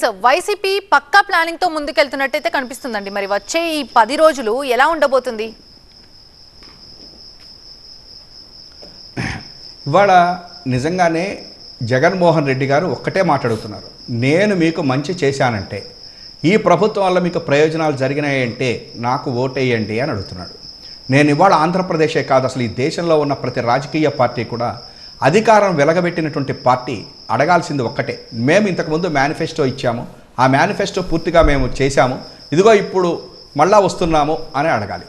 So YCP పక్కా planning తో ముందుకెళ్తున్నట్టయితే కనిపిస్తుందండి. మరి వచ్చే ఈ 10 రోజులు ఎలా ఉండబోతుంది? ఇవాళ నిజంగానే జగన్మోహన్ రెడ్డి గారు ఒక్కటే మాట్లాడుతున్నారు. నేను మీకు మంచి చేశానంటే, ఈ ప్రభుత్వం వల్ల మీకు ప్రయోజనాలు జరిగినాయంటే నాకు ఓటేయండి అని అడుగుతున్నాడు. నేను ఇవాళ ఆంధ్రప్రదేశే కాదు, అసలు ఈ దేశంలో ఉన్న ప్రతి రాజకీయ పార్టీ కూడా, అధికారం వెలగబెట్టినటువంటి పార్టీ అడగాల్సింది ఒక్కటే. మేము ఇంతకుముందు మేనిఫెస్టో ఇచ్చాము, ఆ మేనిఫెస్టో పూర్తిగా మేము చేశాము, ఇదిగో ఇప్పుడు మళ్ళా వస్తున్నాము అని అడగాలి.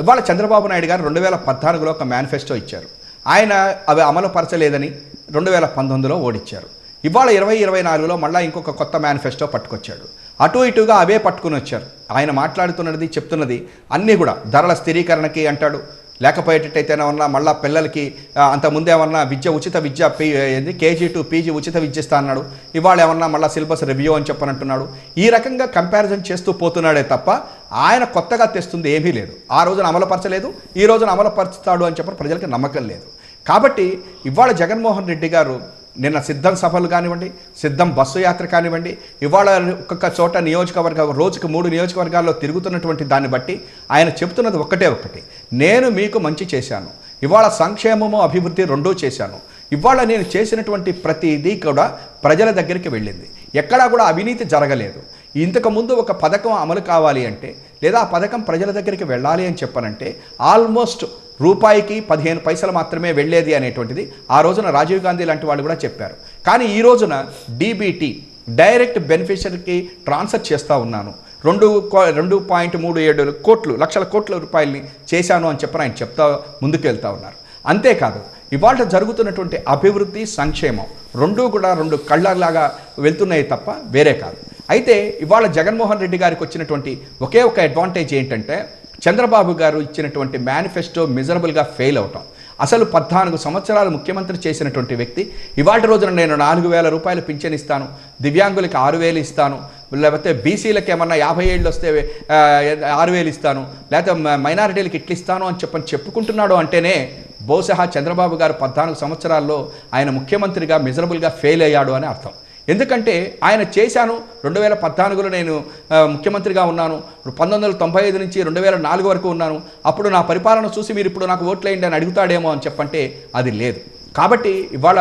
ఇవాళ చంద్రబాబు నాయుడు గారు 2014లో ఒక మేనిఫెస్టో ఇచ్చారు. ఆయన అవి అమలు పరచలేదని 2019లో ఓడిచ్చారు. ఇవాళ 2024లో మళ్ళీ ఇంకొక కొత్త మేనిఫెస్టో పట్టుకొచ్చాడు. అటు ఇటుగా అవే పట్టుకుని వచ్చారు. ఆయన మాట్లాడుతున్నది చెప్తున్నది అన్నీ కూడా ధరల స్థిరీకరణకి అంటాడు, లేకపోయేటట్టయితేనేమన్నా మళ్ళీ పిల్లలకి అంతకుముందేమన్నా ఉచిత విద్య కేజీ టు పీజీ ఉచిత విద్య ఇస్తా అన్నాడు. ఇవాళ ఏమన్నా మళ్ళీ సిలబస్ రివ్యూ అని చెప్పనంటున్నాడు. ఈ రకంగా కంపారిజన్ చేస్తూ పోతున్నాడే తప్ప ఆయన కొత్తగా తెస్తుంది ఏమీ లేదు. ఆ రోజున అమలుపరచలేదు, ఈ రోజున అమలుపరుస్తాడు అని చెప్పి ప్రజలకి నమ్మకం లేదు. కాబట్టి ఇవాళ జగన్మోహన్ రెడ్డి గారు నిన్న సిద్ధం సభలు కానివ్వండి, సిద్ధం బస్సు యాత్ర కానివ్వండి, ఇవాళ ఒక్కొక్క చోట రోజుకు 3 నియోజకవర్గాల్లో తిరుగుతున్నటువంటి దాన్ని బట్టి ఆయన చెబుతున్నది ఒక్కటి, నేను మీకు మంచి చేశాను, ఇవాళ సంక్షేమము అభివృద్ధి రెండూ చేశాను, ఇవాళ నేను చేసినటువంటి ప్రతిదీ కూడా ప్రజల దగ్గరికి వెళ్ళింది, ఎక్కడా కూడా అవినీతి జరగలేదు. ఇంతకుముందు ఒక పథకం అమలు కావాలి అంటే, లేదా ఆ పథకం ప్రజల దగ్గరికి వెళ్ళాలి అని చెప్పనంటే ఆల్మోస్ట్ రూపాయికి 15 పైసలు మాత్రమే వెళ్ళేది అనేటువంటిది ఆ రోజున రాజీవ్ గాంధీ లాంటి వాళ్ళు కూడా చెప్పారు. కానీ ఈ రోజున డీబీటీ డైరెక్ట్ బెనిఫిషరీకి ట్రాన్స్ఫర్ చేస్తూ ఉన్నాను, 2.37 లక్షల కోట్ల రూపాయలని చేశాను అని చెప్పని ఆయన చెప్తా ముందుకు వెళ్తూ ఉన్నారు. అంతేకాదు ఇవాళ జరుగుతున్నటువంటి అభివృద్ధి సంక్షేమం రెండూ కూడా 2 కళ్ళలాగా వెళ్తున్నాయి తప్ప వేరే కాదు. అయితే ఇవాళ జగన్మోహన్ రెడ్డి గారికి వచ్చినటువంటి ఒకే ఒక అడ్వాంటేజ్ ఏంటంటే, చంద్రబాబు గారు ఇచ్చినటువంటి మేనిఫెస్టో మిజరబుల్గా ఫెయిల్ అవటం. అసలు 14 సంవత్సరాలు ముఖ్యమంత్రి చేసినటువంటి వ్యక్తి ఇవాళ రోజున నేను 4,000 రూపాయలు పింఛన్ ఇస్తాను, దివ్యాంగులకి 6,000 ఇస్తాను, లేకపోతే బీసీలకి ఏమన్నా 50 ఏళ్ళు వస్తే 6,000 ఇస్తాను, లేకపోతే మైనారిటీలకి ఇట్లు ఇస్తాను అని చెప్పుకుంటున్నాడు అంటేనే బహుశా చంద్రబాబు గారు 14 సంవత్సరాల్లో ఆయన ముఖ్యమంత్రిగా మిజరబుల్గా ఫెయిల్ అయ్యాడు అని అర్థం. ఎందుకంటే ఆయన చేశాను, 2014లో నేను ముఖ్యమంత్రిగా ఉన్నాను, 1995 నుంచి 2004 వరకు ఉన్నాను, అప్పుడు నా పరిపాలన చూసి మీరు ఇప్పుడు నాకు ఓట్లేయండి అని అడుగుతాడేమో అని చెప్పంటే అది లేదు. కాబట్టి ఇవాళ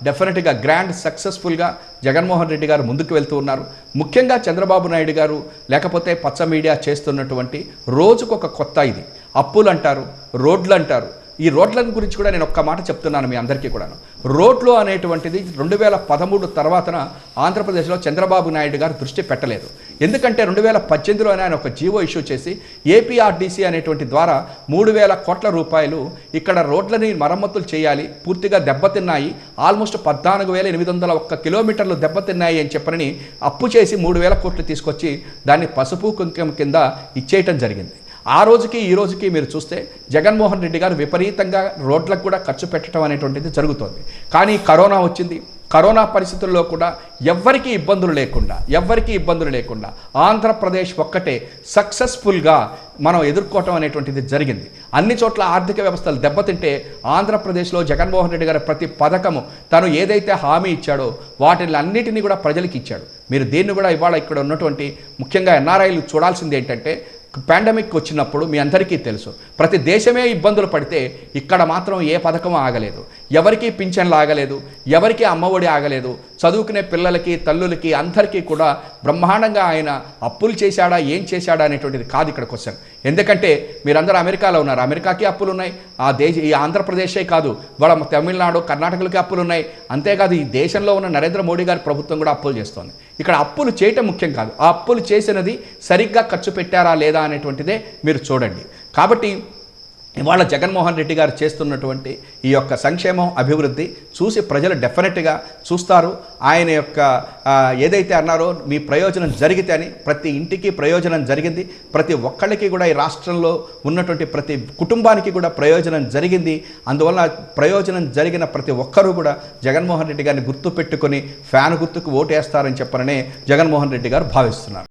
డెఫినెట్గా గ్రాండ్ సక్సెస్ఫుల్గా జగన్మోహన్ రెడ్డి గారు ముందుకు వెళ్తూ ఉన్నారు. ముఖ్యంగా చంద్రబాబు నాయుడు గారు లేకపోతే పచ్చ మీడియా చేస్తున్నటువంటి రోజుకొక కొత్త ఇది అప్పులు అంటారు, రోడ్లు అంటారు. ఈ రోడ్ల గురించి కూడా నేను ఒక్క మాట చెప్తున్నాను మీ అందరికీ కూడాను. రోడ్లు అనేటువంటిది 2013 తర్వాతన ఆంధ్రప్రదేశ్లో చంద్రబాబు నాయుడు గారు దృష్టి పెట్టలేదు. ఎందుకంటే 2018లోనే ఆయన ఒక జీవో ఇష్యూ చేసి ఏపీఆర్డీసీ అనేటువంటి ద్వారా 3,000 కోట్ల రూపాయలు ఇక్కడ రోడ్లని మరమ్మతులు చేయాలి, పూర్తిగా దెబ్బతిన్నాయి, ఆల్మోస్ట్ 14,801 కిలోమీటర్లు దెబ్బతిన్నాయి అని చెప్పని అప్పు చేసి 3,000 కోట్లు తీసుకొచ్చి దాన్ని పసుపు కుంకుమ కింద ఇచ్చేయటం జరిగింది. ఆ రోజుకి ఈ రోజుకి మీరు చూస్తే జగన్మోహన్ రెడ్డి గారు విపరీతంగా రోడ్లకు కూడా ఖర్చు పెట్టడం అనేటువంటిది జరుగుతోంది. కానీ కరోనా వచ్చింది, కరోనా పరిస్థితుల్లో కూడా ఎవ్వరికీ ఇబ్బందులు లేకుండా ఆంధ్రప్రదేశ్ ఒక్కటే సక్సెస్ఫుల్గా మనం ఎదుర్కోవటం అనేటువంటిది జరిగింది. అన్ని చోట్ల ఆర్థిక వ్యవస్థలు దెబ్బతింటే ఆంధ్రప్రదేశ్లో జగన్మోహన్ రెడ్డి గారి ప్రతి పథకము తను ఏదైతే హామీ ఇచ్చాడో వాటిని అన్నిటినీ కూడా ప్రజలకు ఇచ్చాడు. మీరు దీన్ని కూడా ఇవాళ ఇక్కడ ఉన్నటువంటి ముఖ్యంగా ఎన్ఆర్ఐలు చూడాల్సింది ఏంటంటే, పాండమిక్ వచ్చినప్పుడు మీ అందరికీ తెలుసు, ప్రతి దేశమే ఇబ్బందులు పడితే ఇక్కడ మాత్రం ఏ పథకం ఆగలేదు, ఎవరికి పింఛన్లు ఆగలేదు, ఎవరికి అమ్మఒడి ఆగలేదు, చదువుకునే పిల్లలకి తల్లులకి అందరికీ కూడా బ్రహ్మాండంగా ఆయన అప్పులు చేశాడా ఏం చేశాడా అనేటువంటిది కాదు ఇక్కడ క్వశ్చన్. ఎందుకంటే మీరందరూ అమెరికాలో ఉన్నారు, అమెరికాకి అప్పులు ఉన్నాయి, ఈ ఆంధ్రప్రదేశే కాదు వాళ్ళ తమిళనాడు కర్ణాటకలకి అప్పులు ఉన్నాయి. అంతేకాదు ఈ దేశంలో ఉన్న నరేంద్ర మోడీ గారి ప్రభుత్వం కూడా అప్పులు చేస్తోంది. ఇక్కడ అప్పులు చేయటం ముఖ్యం కాదు, ఆ అప్పులు చేసినది సరిగ్గా ఖర్చు పెట్టారా లేదా అనేటువంటిదే మీరు చూడండి. కాబట్టి ఇవాళ జగన్మోహన్ రెడ్డి గారు చేస్తున్నటువంటి ఈ యొక్క సంక్షేమం అభివృద్ధి చూసి ప్రజలు డెఫినెట్గా చూస్తారు. ఆయన యొక్క ఏదైతే అన్నారో మీ ప్రయోజనం జరిగితే అని, ప్రతి ఇంటికి ప్రయోజనం జరిగింది, ప్రతి ఒక్కళ్ళకి కూడా ఈ రాష్ట్రంలో ఉన్నటువంటి ప్రతి కుటుంబానికి కూడా ప్రయోజనం జరిగింది. అందువల్ల ప్రయోజనం జరిగిన ప్రతి ఒక్కరూ కూడా జగన్మోహన్ రెడ్డి గారిని గుర్తుపెట్టుకొని ఫ్యాన్ గుర్తుకు ఓటేస్తారని చెప్పననే జగన్మోహన్ రెడ్డి గారు భావిస్తున్నారు.